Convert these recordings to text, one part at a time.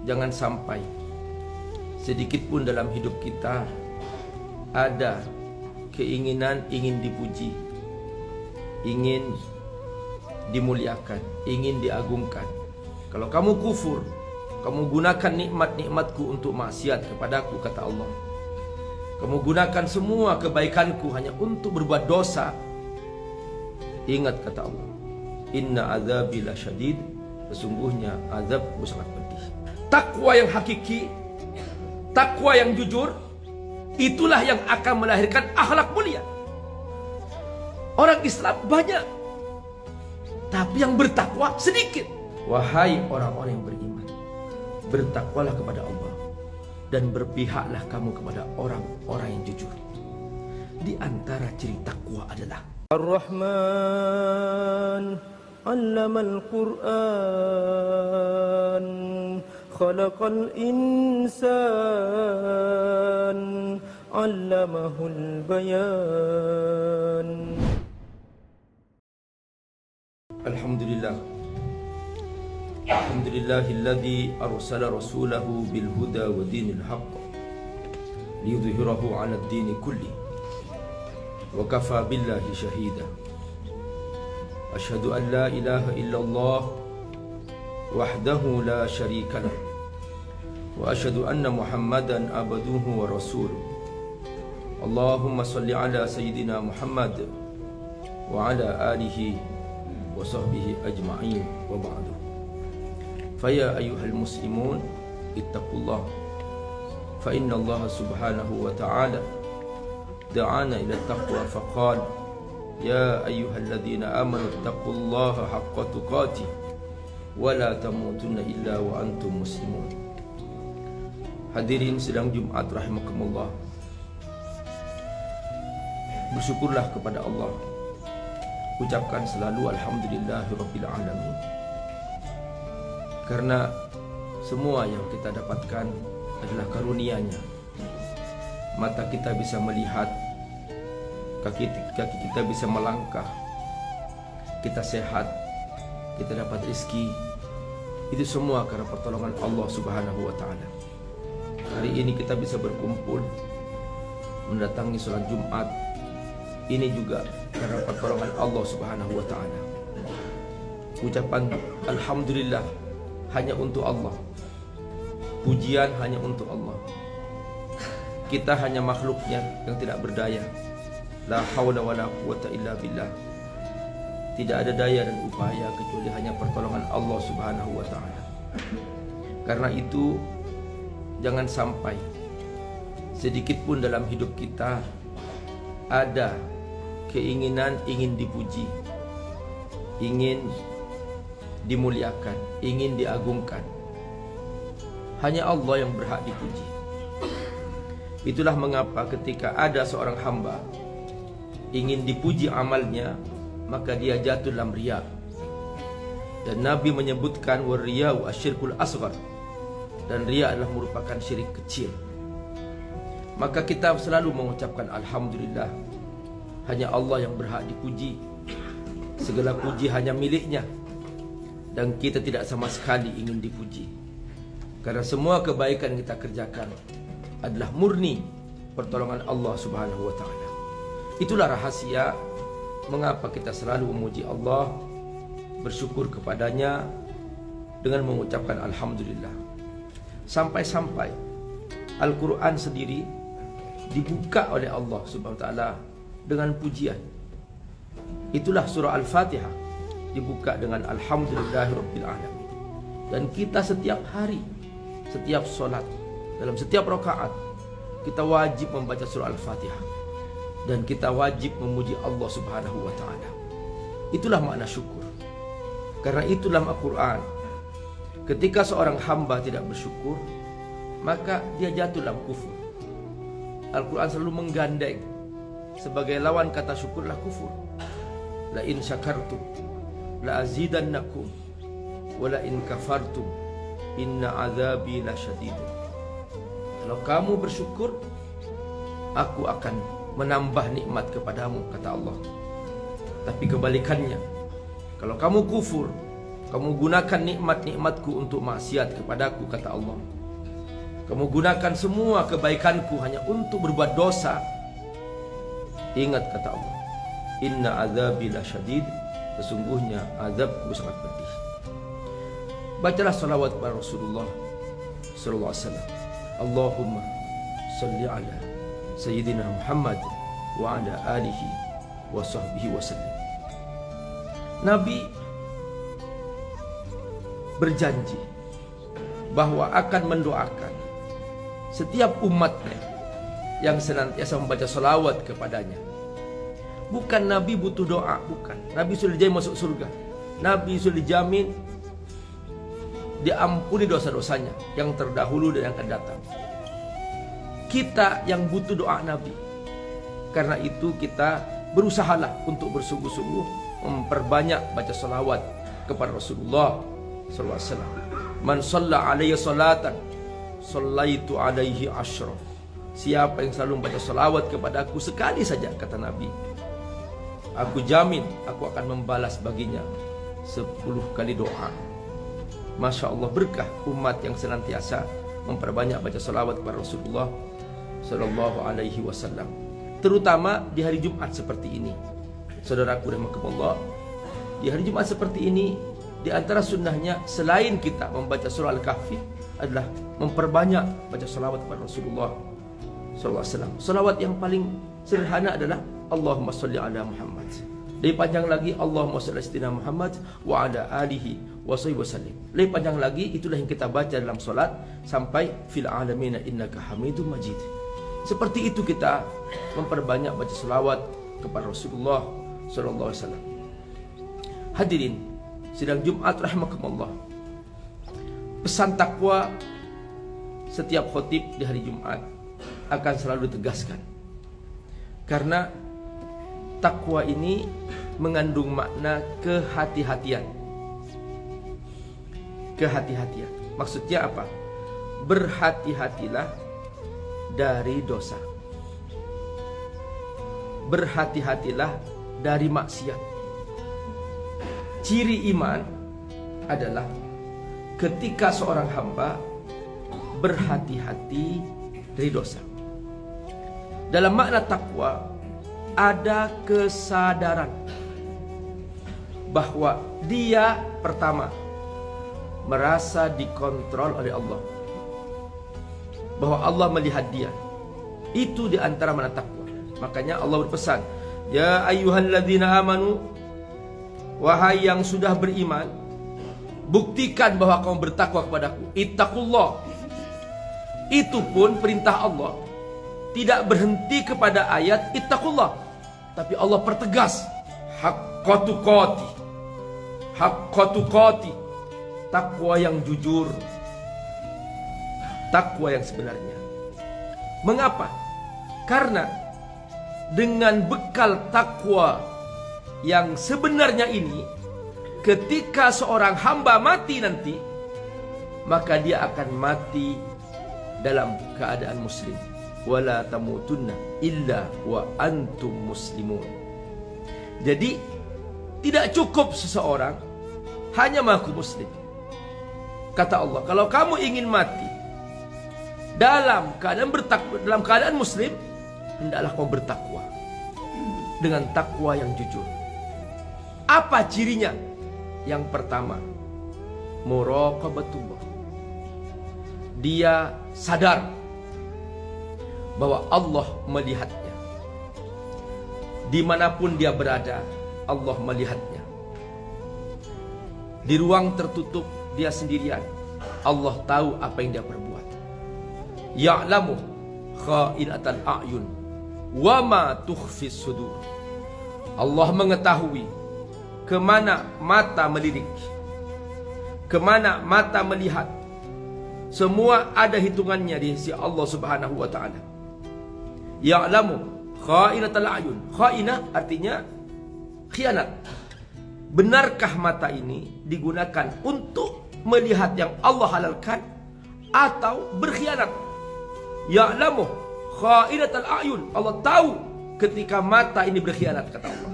jangan sampai sedikit pun dalam hidup kita ada keinginan ingin dipuji, ingin dimuliakan, ingin diagungkan. Kalau kamu kufur, kamu gunakan nikmat-nikmatku untuk maksiat kepadaku, kata Allah. Kamu gunakan semua kebaikanku hanya untuk berbuat dosa. Ingat, kata Allah, inna azabi lasyadid, sesungguhnya azabku sangat pedih. Takwa yang hakiki, takwa yang jujur, itulah yang akan melahirkan akhlak mulia. Orang Islam banyak, tapi yang bertakwa sedikit. Wahai orang-orang yang beriman, bertakwalah kepada Allah dan berpihaklah kamu kepada orang-orang yang jujur. Di antara ciri takwa adalah Ar-Rahman 'allamal Qur'an, khalaqal insan, 'allamahul bayan. Alhamdulillah. Alhamdulillahilladzi arsala rasulahu bil huda wa dinil haqq liyudhhirahu 'ala ad-dini kulli wa kafa billahi shahida. Asyhadu an la ilaha illallah wahdahu la syarika lah wa asyhadu anna Muhammadan abduhu wa rasuluh. Allahumma salli ala sayyidina Muhammad wa ala alihi wa sahbihi ajma'in wa ba'du. Faya ayyuhal muslimun ittaqullah, fa inna Allah subhanahu wa ta'ala da'ana ila taqwa faqala ya ayyuhalladzina amanu ittaqullaha haqqa tuqatih wa la tamutunna illa wa antum muslimun. Hadirin sidang Jumat rahimakumullah, bersyukurlah kepada Allah, ucapkan selalu alhamdulillahirabbil alamin, karena semua yang kita dapatkan adalah karunia-Nya. Mata kita bisa melihat, kaki kita bisa melangkah, kita sehat, kita dapat rezeki. Itu semua karena pertolongan Allah subhanahu wa ta'ala. Hari ini kita bisa berkumpul mendatangi sholat Jumat, ini juga karena pertolongan Allah subhanahu wa ta'ala. Ucapan alhamdulillah hanya untuk Allah, pujian hanya untuk Allah. Kita hanya makhluknya yang tidak berdaya. La hawla wa la quwata illa billah. Tidak ada daya dan upaya kecuali hanya pertolongan Allah subhanahu wa ta'ala. Karena itu jangan sampai sedikit pun dalam hidup kita ada keinginan ingin dipuji, ingin dimuliakan, ingin diagungkan. Hanya Allah yang berhak dipuji. Itulah mengapa ketika ada seorang hamba ingin dipuji amalnya, maka dia jatuh dalam riya. Dan Nabi menyebutkan wariya'u asyirkul asghar, dan riya adalah merupakan syirik kecil. Maka kita selalu mengucapkan alhamdulillah, hanya Allah yang berhak dipuji. Segala puji hanya miliknya, dan kita tidak sama sekali ingin dipuji. Karena semua kebaikan yang kita kerjakan adalah murni pertolongan Allah subhanahu wa ta'ala. Itulah rahasia mengapa kita selalu memuji Allah, bersyukur kepadanya dengan mengucapkan alhamdulillah. Sampai-sampai Al-Quran sendiri dibuka oleh Allah subhanahu wa ta'ala dengan pujian. Itulah surah Al-Fatihah dibuka dengan alhamdulillahirabbil alamin. Dan kita setiap hari, setiap solat, dalam setiap rakaat, kita wajib membaca surah Al-Fatihah, dan kita wajib memuji Allah subhanahu wa ta'ala. Itulah makna syukur. Karena itu dalam Al-Quran, ketika seorang hamba tidak bersyukur, maka dia jatuh dalam kufur. Al-Quran selalu menggandeng sebagai lawan kata syukurlah kufur. La in syakartum la azidannakum wa la in kafartum inna azabi lasyadid. Kalau kamu bersyukur, aku akan menambah nikmat kepadamu, kata Allah. Tapi kebalikannya, kalau kamu kufur, Kamu gunakan nikmat-nikmatku untuk maksiat kepadaku, kata Allah. Kamu gunakan semua kebaikanku hanya untuk berbuat dosa. Ingat, kata Allah, inna azabi lasyadid, sesungguhnya azabku sangat pedih. Bacalah salawat kepada Rasulullah sallallahu alaihi wasallam. Allahumma salli ala sayyidina Muhammad wa ala alihi wa sahbihi wasallam. Nabi berjanji bahwa akan mendoakan setiap umatnya yang senantiasa membaca salawat kepadanya. Bukan Nabi butuh doa, bukan. Nabi sudah dijamin masuk surga. Nabi sudah dijamin diampuni dosa-dosanya yang terdahulu dan yang akan datang. Kita yang butuh doa Nabi. Karena itu kita berusahalah untuk bersungguh-sungguh memperbanyak baca salawat kepada Rasulullah sallallahu alaihi wasallam. Man shalla alaihi salatan sallaitu alaihi asyra. Siapa yang selalu membaca salawat kepadaku sekali saja, kata Nabi, aku jamin aku akan membalas baginya 10 kali doa. Masya Allah, berkah umat yang senantiasa memperbanyak baca salawat kepada Rasulullah sallallahu alaihi wasallam, terutama di hari Jumat seperti ini. Saudaraku rahimakumullah, di hari Jumat seperti ini, di antara sunnahnya selain kita membaca surah Al-Kahfi adalah memperbanyak baca salawat kepada Rasulullah sallallahu alaihi wasallam. Salawat yang paling sederhana adalah Allahumma sholli ala Muhammad. Lebih panjang lagi Allahumma sholli ala sayyidina Muhammad wa ala alihi wa sahbihi wasallim. Lebih panjang lagi itulah yang kita baca dalam salat sampai fil alamin innaka Hamidum Majid. Seperti itu kita memperbanyak baca salawat kepada Rasulullah sallallahu alaihi wasallam. Hadirin sidang Jumat rahimakumullah. Pesan takwa setiap khotib di hari Jumat akan selalu ditegaskan. Karena takwa ini mengandung makna kehati-hatian. Kehati-hatian. Maksudnya apa? Berhati-hatilah dari dosa. Berhati-hatilah dari maksiat. Ciri iman adalah ketika seorang hamba berhati-hati dari dosa. Dalam makna takwa ada kesadaran bahwa dia pertama merasa dikontrol oleh Allah, bahwa Allah melihat dia. Itu di antara makna takwa. Makanya Allah berpesan, ya ayyuhalladzina amanu, wahai yang sudah beriman, buktikan bahwa kamu bertakwa kepadaku. Ittaqullah. Itu pun perintah Allah tidak berhenti kepada ayat ittaqullah, tapi Allah pertegas haqqa tuqati. Haqqa tuqati, takwa yang jujur, takwa yang sebenarnya. Mengapa? Karena dengan bekal takwa yang sebenarnya ini, ketika seorang hamba mati nanti, maka dia akan mati dalam keadaan muslim. Wala tamutunna illa wa antum muslimun. Jadi tidak cukup seseorang hanya mengaku muslim. Kata Allah, kalau kamu ingin mati dalam keadaan bertakwa, dalam keadaan muslim, hendaklah kamu bertakwa dengan takwa yang jujur. Apa cirinya? Yang pertama, muraqabatullah. Dia sadar bahwa Allah melihatnya. Dimanapun dia berada, Allah melihatnya. Di ruang tertutup dia sendirian, Allah tahu apa yang dia perbuat. Ya'lamu kha'inatal a'yun wa ma tukhfis sudur. Allah mengetahui kemana mata melirik, kemana mata melihat. Semua ada hitungannya di sisi Allah Subhanahu wa ta'ala. Ya'lamu kha'inatal a'yun. Kha'inah artinya khianat. Benarkah mata ini digunakan untuk melihat yang Allah halalkan atau berkhianat? Ya'lamu kha'inatal a'yun. Allah tahu ketika mata ini berkhianat, kata Allah.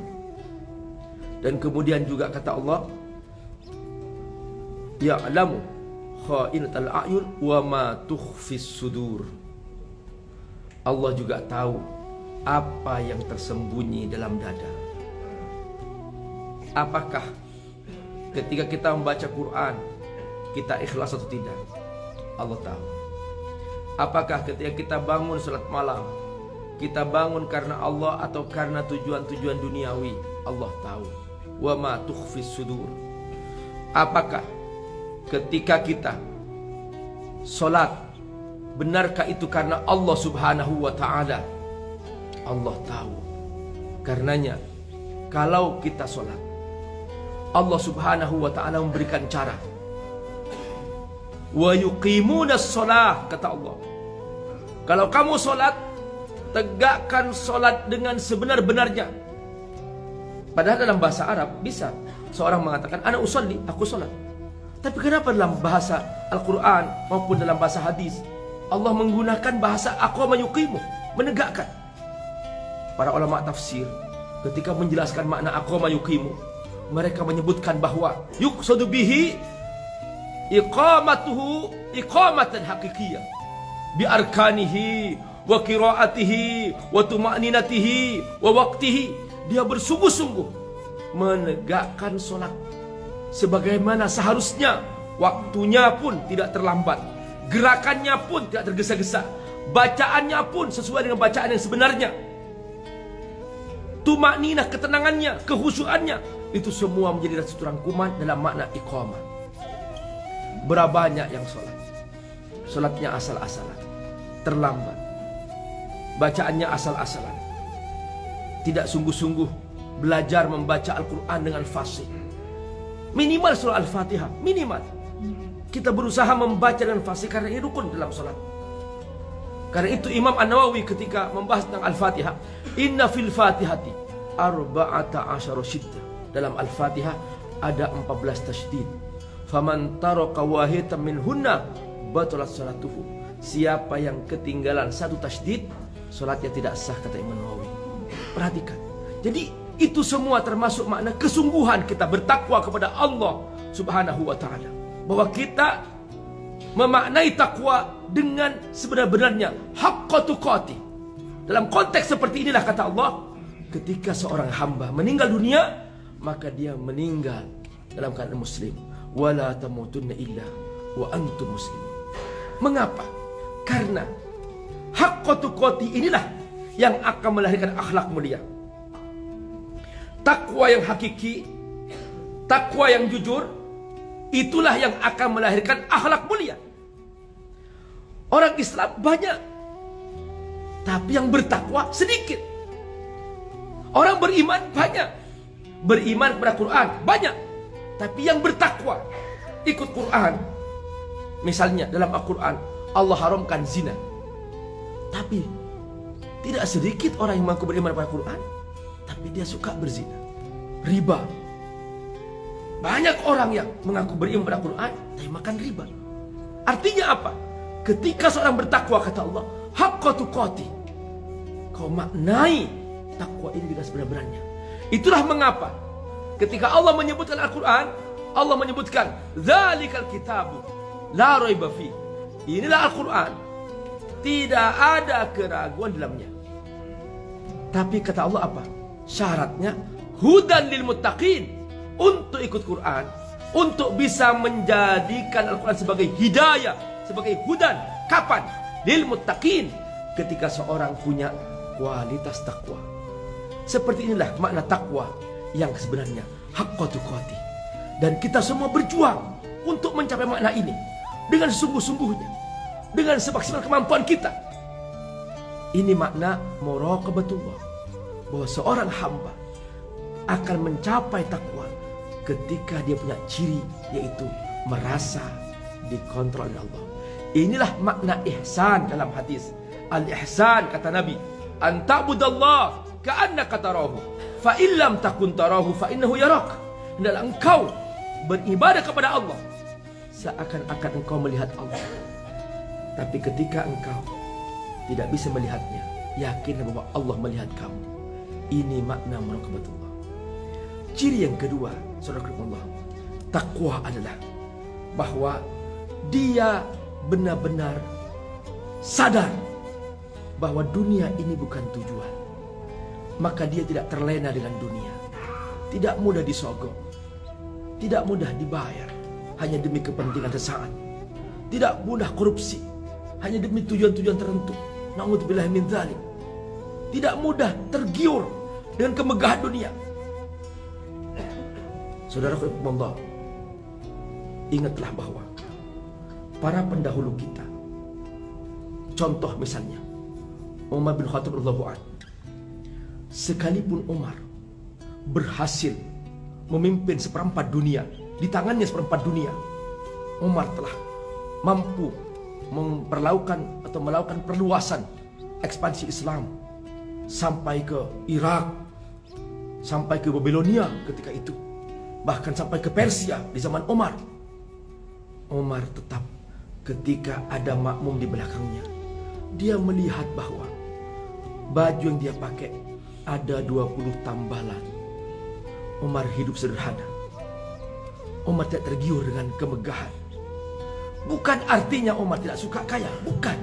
Dan kemudian juga kata Allah, ya'lamu kha'inatal a'yun wa ma tukhfis sudur. Allah juga tahu apa yang tersembunyi dalam dada. Apakah ketika kita membaca Quran kita ikhlas atau tidak? Allah tahu. Apakah ketika kita bangun salat malam kita bangun karena Allah atau karena tujuan-tujuan duniawi? Allah tahu. Wa ma tukhfis sudur. Apakah ketika kita salat, benarkah itu karena Allah Subhanahu wa ta'ala? Allah tahu. Karenanya kalau kita salat, Allah Subhanahu wa ta'ala memberikan cara. Wa yuqimunas shalah, kata Allah. Kalau kamu salat, tegakkan salat dengan sebenar-benarnya. Padahal dalam bahasa Arab bisa seorang mengatakan ana usolli, aku salat. Tapi kenapa dalam bahasa Al-Quran maupun dalam bahasa hadis Allah menggunakan bahasa aqama yuqimu, menegakkan? Para ulama tafsir ketika menjelaskan makna aqama yuqimu, mereka menyebutkan bahwa yuqsadu bihi iqamatuhu iqamatan haqiqiyah bi arkanihi wa qiraatihi wa tuma'ninatihi wa waqtihi. Dia bersungguh-sungguh menegakkan solat sebagaimana seharusnya, waktunya pun tidak terlambat, gerakannya pun tidak tergesa-gesa, bacaannya pun sesuai dengan bacaan yang sebenarnya, tuma'ninah, ketenangannya, kehusuannya, itu semua menjadi satu rangkuman dalam makna iqamah. Berapa banyak yang sholat, sholatnya asal-asalan, terlambat, bacaannya asal-asalan, tidak sungguh-sungguh belajar membaca Al-Quran dengan fasih. Minimal surah Al-Fatihah, minimal kita berusaha membaca dengan fasih karena ini rukun dalam sholat. Karena itu Imam An-Nawawi ketika membahas tentang Al-Fatihah, inna fil fatihati arba'ata asyara syiddah. Dalam Al-Fatihah ada 14 tasydid. Faman taraka wahidan minhunna batalat salatuhu. Siapa yang ketinggalan satu tasydid, salatnya tidak sah, kata Imam Nawawi. Perhatikan. Jadi itu semua termasuk makna kesungguhan kita bertakwa kepada Allah Subhanahu wa ta'ala. Bahwa kita memaknai takwa dengan sebenar-benarnya, haqqa tuqati. Dalam konteks seperti inilah kata Allah, ketika seorang hamba meninggal dunia, maka dia meninggal dalam keadaan muslim. Wala tamutunna illa wa antum muslimun. Mengapa? Karena haqqa tuqati inilah yang akan melahirkan akhlak mulia. Takwa yang hakiki, takwa yang jujur, itulah yang akan melahirkan akhlak mulia. Orang Islam banyak, tapi yang bertakwa sedikit. Orang beriman banyak, beriman kepada Quran banyak, tapi yang bertakwa ikut Quran. Misalnya dalam Al-Quran Allah haramkan zina, tapi tidak sedikit orang yang mengaku beriman kepada Quran, tapi dia suka berzina, riba. Banyak orang yang mengaku beriman kepada Quran, tapi makan riba. Artinya apa? Ketika seorang bertakwa, kata Allah, haqqa tuqati, kau maknai takwa ini dengan sebenar-benarnya. Itulah mengapa ketika Allah menyebutkan Al-Quran, Allah menyebutkan dzalikal kitabu la raiba fi. Inilah Al-Quran, tidak ada keraguan dalamnya. Tapi kata Allah apa? Syaratnya hudan lil muttaqin. Untuk ikut Quran, untuk bisa menjadikan Al-Quran sebagai hidayah, sebagai hudan. Kapan? Lil muttaqin. Ketika seorang punya kualitas takwa. Seperti inilah makna takwa yang sebenarnya, haqqa tuqati. Dan kita semua berjuang untuk mencapai makna ini dengan sungguh-sungguhnya, dengan semaksimal kemampuan kita. Ini makna muraqabatullah, bahwa seorang hamba akan mencapai takwa ketika dia punya ciri, yaitu merasa dikontrol oleh Allah. Inilah makna ihsan dalam hadis. Al-ihsan, kata Nabi, an ta'budallah ka'annaka tarahu fa illam takun tarahu fa innahu yarak. Hendaklah engkau beribadah kepada Allah seakan-akan engkau melihat Allah. Tapi ketika engkau tidak bisa melihatnya, yakinlah bahwa Allah melihat kamu. Ini makna muraqabatullah. Ciri yang kedua, saudara Allah, takwa adalah bahwa dia benar-benar sadar bahwa dunia ini bukan tujuan, maka dia tidak terlena dengan dunia, tidak mudah disogok, tidak mudah dibayar hanya demi kepentingan sesaat, tidak mudah korupsi hanya demi tujuan-tujuan tertentu. Na'udzubillah min dzalik. Tidak mudah tergiur dengan kemegahan dunia. Saudara-saudara, ingatlah bahwa para pendahulu kita, contoh misalnya Umar bin Khattab radhiyallahu anhu, sekalipun Umar berhasil memimpin seperempat dunia, di tangannya seperempat dunia, Umar telah mampu melakukan perluasan ekspansi Islam sampai ke Irak, sampai ke Babilonia ketika itu, bahkan sampai ke Persia di zaman Umar. Umar tetap ketika ada makmum di belakangnya, dia melihat bahwa baju yang dia pakai ada 20 tambalan. Umar hidup sederhana. Umar tidak tergiur dengan kemegahan. Bukan artinya Umar tidak suka kaya, bukan.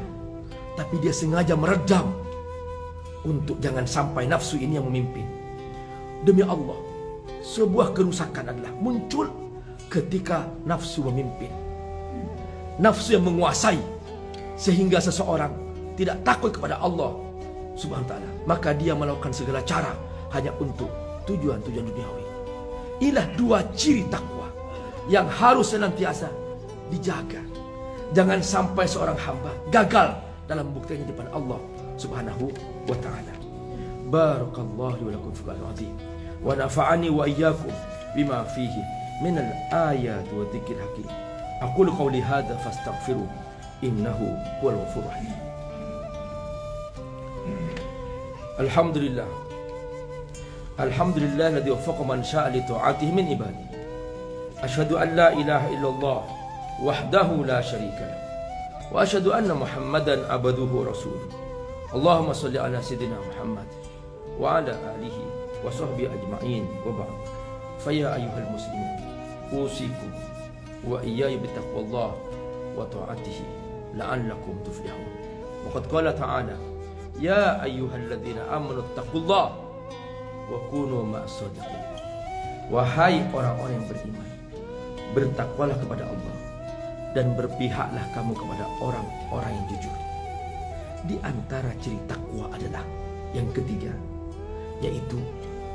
Tapi dia sengaja meredam untuk jangan sampai nafsu ini yang memimpin. Demi Allah, sebuah kerusakan adalah muncul ketika nafsu memimpin. Nafsu yang menguasai sehingga seseorang tidak takut kepada Allah Subhanahu wa ta'ala, maka dia melakukan segala cara hanya untuk tujuan-tujuan duniawi. Inilah dua ciri takwa yang harus senantiasa dijaga. Jangan sampai seorang hamba gagal dalam buktinya di depan Allah Subhanahu wa ta'ala. Barakallahu li wa lakum fil Qur'anil azim wa nafa'ani wa iyyakum bima fihi min al-ayati wa dzikril hakim. Aqulu qawli hadza fastaghfiruh innahu huwal ghafurur rahim. Alhamdulillah. Alhamdulillah alladzi waffaqa man syaa'a li ta'atihi min ibadihi. Asyhadu an la ilaha illallah wahdahu la syarika lah. Wa asyhadu anna Muhammadan abduhu wa rasuluh. Allahumma shalli ala sayyidina Muhammad wa ala alihi wa sahbihi ajma'in wa ba'd. Fa ya ayyuhal muslimin, usikum wa iyaya bittaqwallah wa ta'atihi la'allakum tuflihun. Wa qad qala ta'ala, ya ayyuhalladzina amanu taqullaha wa kunu ma'as shadiqin. Wahai orang-orang yang beriman, bertakwalah kepada Allah dan berpihaklah kamu kepada orang-orang yang jujur. Di antara ciri takwa adalah yang ketiga, yaitu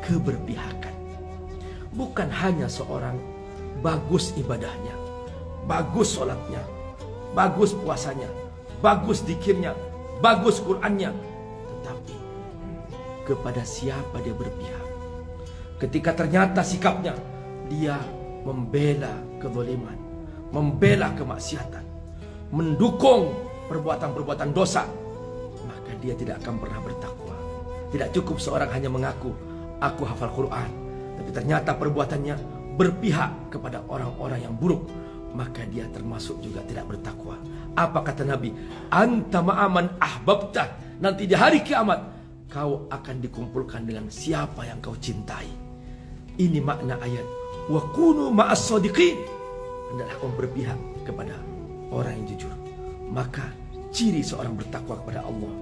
keberpihakan. Bukan hanya seorang bagus ibadahnya, bagus sholatnya, bagus puasanya, bagus zikirnya, bagus Qur'annya, tetapi kepada siapa dia berpihak. Ketika ternyata sikapnya dia membela kezaliman, membela kemaksiatan, mendukung perbuatan-perbuatan dosa, maka dia tidak akan pernah bertakwa. Tidak cukup seorang hanya mengaku, aku hafal Quran, tapi ternyata perbuatannya berpihak kepada orang-orang yang buruk, maka dia termasuk juga tidak bertakwa. Apa kata Nabi? Anta ma'aman ahbabtah. Nanti di hari kiamat kau akan dikumpulkan dengan siapa yang kau cintai. Ini makna ayat wa kunu ma'as shadiqin. Hendaklah kau berpihak kepada orang yang jujur. Maka ciri seorang bertakwa kepada Allah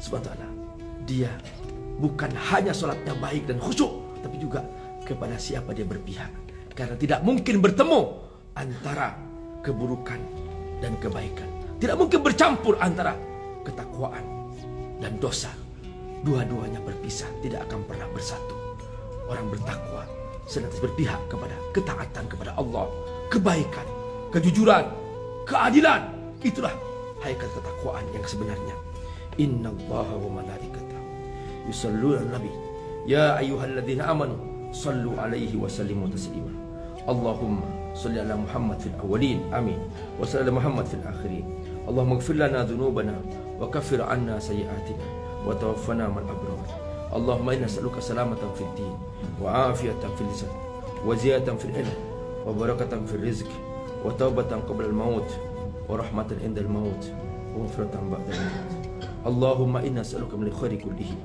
Subhanahu wa ta'ala, dia bukan hanya sholatnya baik dan khusyuk, tapi juga kepada siapa dia berpihak. Karena tidak mungkin bertemu antara keburukan dan kebaikan. Tidak mungkin bercampur antara ketakwaan dan dosa. Dua-duanya berpisah, tidak akan pernah bersatu. Orang bertakwa senantiasa berpihak kepada ketaatan kepada Allah, kebaikan, kejujuran, keadilan. Itulah hakikat ketakwaan yang sebenarnya. Innallaha wa malaikatahu yusholluna 'alan nabi ya ayyuhalladzina amanu shallu 'alaihi wa sallimu taslima. Allahumma shalli ala Muhammad fil awwalin amin wa salli ala Muhammad fil akhirin. Allahumma ighfir lana dhunubana wa kaffir 'anna sayyi'atina wa tawaffana ma'al abrar. Allahumma inna nas'aluka salamatan fid din wa afiyatan fil lisan wa ziyadatan fil ilm wa barakatan fil rizq wa taubatan qabla al maut wa rahmatan inda al maut wa maghfiratan ba'da al maut. Allahumma inna nas'aluka min khairi kullihi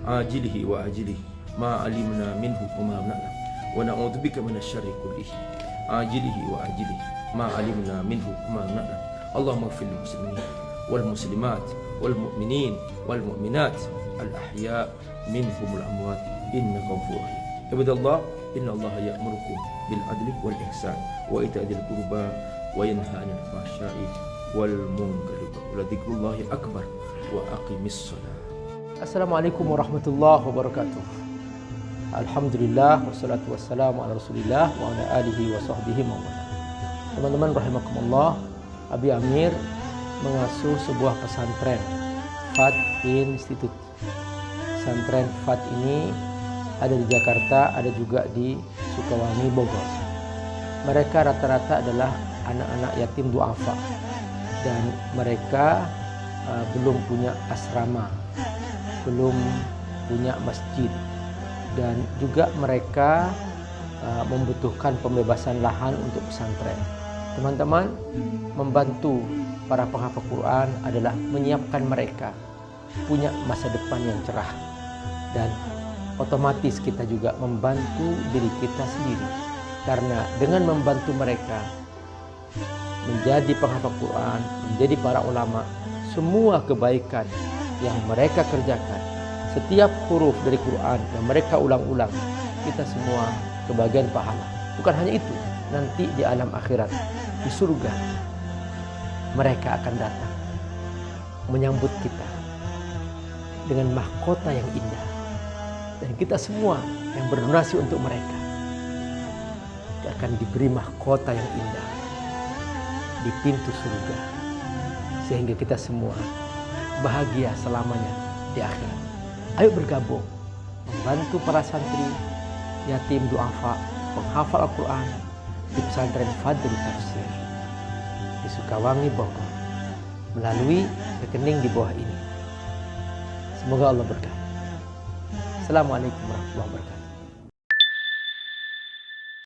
ajilihi wa ajilihi ma alimna minhu wa ma lam na'lam wa na'udzubika min asy-syarri kullihi ajilihi wa ajilihi ma alimna minhu ma na'lam. Allahumma ighfir lil muslimin wal muslimat wal mu'minin wal mu'minat al ahya minhum al amwat innaka ghafurur rahim. Ibadallah, inna Allah ya'murukum bil adli wal ihsan wa ita'i dzil qurba wa yanha 'anil fahsya'i wal munkari wa dzikrullahi akbar wa aqimis shalah. Assalamualaikum warahmatullahi wabarakatuh. Alhamdulillah wassalatu wassalamu ala Rasulillah wa ala alihi wa sahbihi mawala. Teman-teman rahimakumullah, Abi Amir mengasuh sebuah pesantren FAT Institute. Pesantren FAT ini ada di Jakarta, ada juga di Sukawangi, Bogor. Mereka rata-rata adalah anak-anak yatim duafa dan mereka belum punya asrama, belum punya masjid, dan juga mereka membutuhkan pembebasan lahan untuk pesantren. Teman-teman, membantu para penghafal Quran adalah menyiapkan mereka punya masa depan yang cerah, dan otomatis kita juga membantu diri kita sendiri, karena dengan membantu mereka menjadi penghafal Quran, menjadi para ulama, semua kebaikan yang mereka kerjakan, setiap huruf dari Quran yang mereka ulang-ulang, kita semua kebagian pahala. Bukan hanya itu, nanti di alam akhirat, di surga, mereka akan datang menyambut kita dengan mahkota yang indah. Dan kita semua yang berdonasi untuk mereka akan diberi mahkota yang indah di pintu surga, sehingga kita semua bahagia selamanya di akhirat. Ayo bergabung membantu para santri yatim duafa penghafal Al-Quran di pesantren Fadl Tafsir di Sukawangi, Bogor, melalui rekening di bawah ini. Semoga Allah berkati. Assalamualaikum warahmatullahi wabarakatuh.